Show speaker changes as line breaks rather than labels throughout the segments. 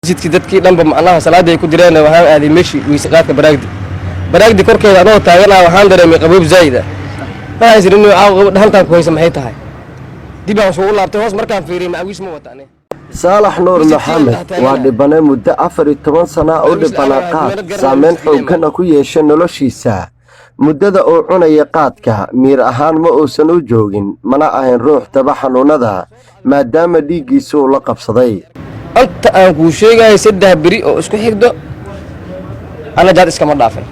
jidkii dadkii dhanba macnaha salaada ay ku direen waxaan aaday meeshii wiisaqaadka baraagdi korkeeda anoo taaganaa waxaan dareemay qaboob zaa'id ah waxaan isirnay dhahantaan ku haysa maxay tahay dib aan soo laabtay hoos markaan fiiriyay macawiis ma wataane
saalax nuur maxamed waa dhibane muddo 14 sano u dhibana qaad saameyn xooggan ku yeeshay noloshiisa muddada uu cunaya qaadka miir ahaan ma uusan u joogin mana ahayn ruux daba xanuunada maadaama dhiiggiisu la qabsaday
anta aan ku sheegay 3 bari oo isku xigdo ana jaad iska ma dhaafin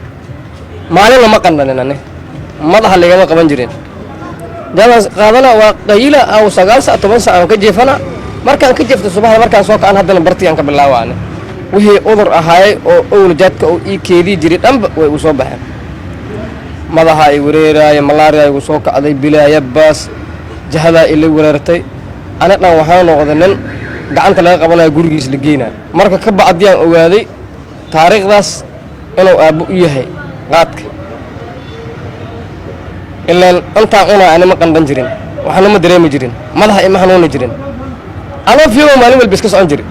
maalin ma qandanina madaxa laga qaban jireen jaad qaadana waa qayla aw 9 saac 10 saac ka jeefana markaan ka jeefto subaxda markaan soo kacaan haddana bartiyaan ka bilaawaan wixii udur ahaay oo owl jaadka oo ii keedii jiray dhanba way u soo baxeen madaxa ay wareeray malaria ay soo kacday bilaaya baas jahada ilay wareertay ana dhan waxaan noqday nin gacanta laga qabanayo gurigiis la geynaa marka ka bacdiyaan ogaaday taariikhdaas inuu aabbo u yahay qaadka ilaan intaan cunaa ma qandan jirin waxna ma dareemi jirin madaxa ima xanuuni jirin ana fiiro maalin walba iska socon jiray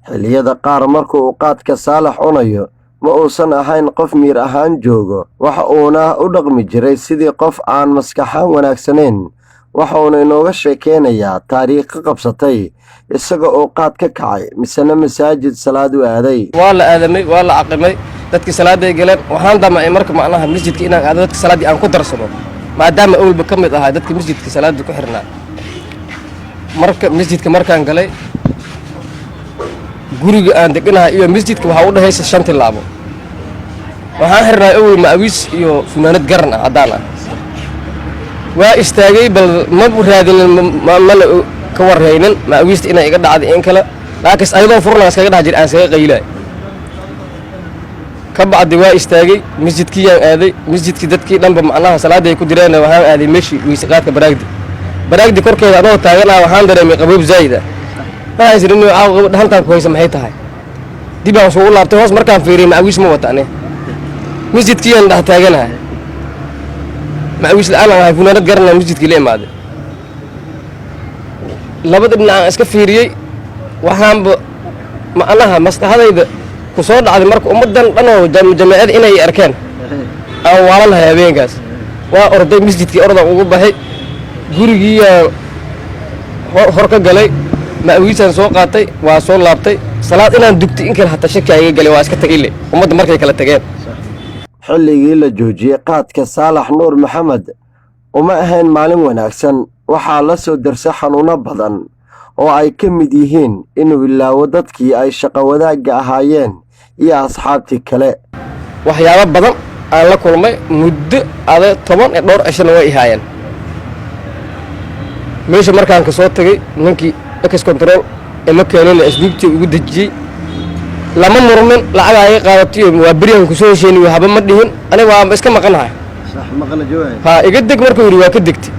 xilliyada qaar markuu uu qaadka saalax cunayo ma uusan ahayn qof miir ahaan joogo waxa uuna u dhaqmi jiray sidii qof aan maskaxaan wanaagsanayn waxa uuna inooga sheekeynayaa taariikh ka qabsatay isaga oo qaad ka kacay misana masaajid salaad u aaday
waa la aadamay waa la aqimay dadkii salaada ay galeen waxaan damay marka macnaha masjidka inaan aado dadka salaadii aan ku darsado maadaama awlba ka mid ahaa dadka masjidka salaada ku xirnaa marka masjidka markaan galay guriga aan deganahay iyo masjidka waxa u dhaxaysa 5 tilaabo waxaan xirnaa awal macawiis iyo funaanad garan ah cadaan ah waa istaagay bal ma raadin ma ka warhaynin macawiista inay iga dhacday in kale laakiin ayadoo furnaas kaga dhax jir aan saga qaylay ka bacdi waa istaagay masjidkii aan aaday masjidkii dadkii dhanba macnaha salaada ay ku direen waxaan aaday meeshii wiisaqaadka baraagdi korkeeda anoo taaganaa waxaan dareemay qaboob zaa'id ah waxaan isirnay dhahantaan ku haysa maxay tahay dib aan soo laabtay hoos markaan fiiriyay macawiis ma wataane masjidkii aan dhax taaganahay macawiis la'aan aan funaanad garanaa masjidkii la imaaday labada dhinac aan iska fiiriyay waxaanba macnaha maskaxdayda ku soo dhacday marka ummadan dhan oo jamaacada inay arkeen aan waalanahay habeenkaas waa orday masjidkii orda ugu baxay gurigii hor ka galay macawiisaan soo qaatay waa soo laabtay salaad inaan dugtay in kale hataa shaki iga galay waa iska tagay ummadda markay kala tageen
xilligii la joojiyay qaadka saalax nuur maxamed uma ahayn maalin wanaagsan waxaa la soo darsay xanuuno badan oo ay ka mid yihiin inuu ilaawo dadkii ay shaqo wadaagga ahaayeen iyo asxaabtii kale
waxyaabo badan aan la kulmay muddo 10 dhowr cishana way ahaayeen meesha markaan ka soo tagay ninkii ex control ma keenin asbuubtii ugu dajiyay lama murmin lacag ay qaadato waa bariyan ku soo heshiin waxba ma dhihin aniga waa iska maqanahay
sax maqana joogay
ha iga deg markuu yiri waa ka degtay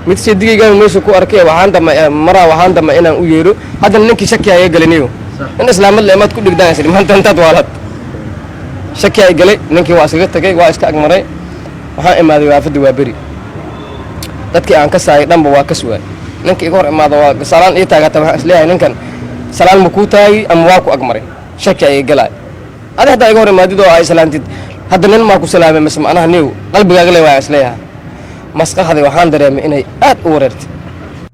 mid sidigayga meesha ku arkay waxaan dama inaan u yeero hadda ninkii shaki ay galinayo in islaamad leemad ku dhigdaan isla maanta intaad waalad shaki ay galay ninkii waa iska tagay waa iska agmaray waxaan imaaday waafada waa bari dadkii aan ka saayay dhanba waa ka suway ninkii iga hor imaado waa salaan ii taagata waxaan isleeyahay ninkan salaan ma ku taagi ama waa ku agmaray shaki ay galay hadda iga hor imaadid oo ay salaantid hadda nin ma ku salaamay mas macnaha niyow qalbigaaga leeyahay isleeyahay maskaxdii waxaan dareemay inay aad u wareertay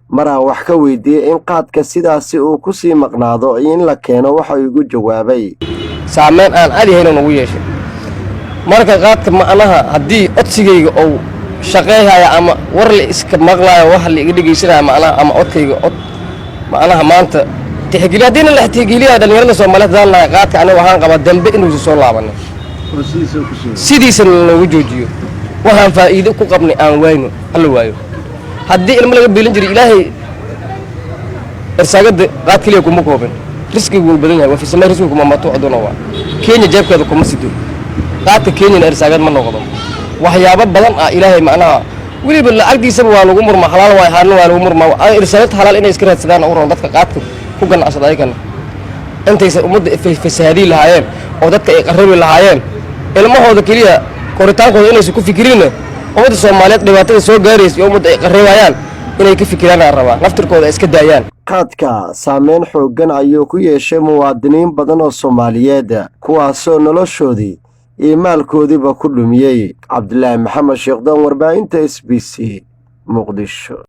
maraan wax ka weydiiyay in qaadka sidaasi uu ku sii maqnaado in la keeno waxa uu igu jawaabay
saameyn aan caadi ahayn ugu yeeshay marka qaadka macnaha haddii codsigayga oo shaqeeyaya ama war la iska maqlaayo wax la iga dhageysanaya macnaha ama codkayga cod macnaha maanta tixgeliya hadii la tixgeliya dhalinyarada Soomaaliyeed daalnaa qaadka aniga waxaan qabaa dambe inuu soo laabanay sidiisa loogu joojiyo waxaan faa'iido ku qabnay aan wayno alla waayo haddii ilmo laga biilin jiray ilaahay irsaagada qaad kaliya kuma koobin riskigu wuu badan yahay waa fiisamay risku kuma mato aduna waa Kenya jeebkeeda kuma sido qaadka Kenya irsaagad ma noqdo waxyaabo badan ah ilaahay macnaha waliba lacagdiisa waa lagu murma xalaal waa haarna waa lagu murma irsaagad xalaal inay iska raadsadaan oo roon dadka qaadka ku ganacsada ayagana intaysa ummadda fasaadi lahaayeen oo dadka ay qarabi lahaayeen ilmahooda kaliya koritaankooda inaysan ku fikirina ummadda Soomaaliyeed dhibaatada soo gaaraysa ummadda ay qarabayaan inay ka fikiraan rabaa naftirkooda iska daayaan
qaadka saameyn xooggan ayuu ku yeeshay muwaadiniin badan oo Soomaaliyeed kuwaasoo noloshoodii iyo maalkoodiiba ku dhumiyey. Cabdilaahi Maxamed Sheekhdon, warbaahinta SBC, Muqdisho.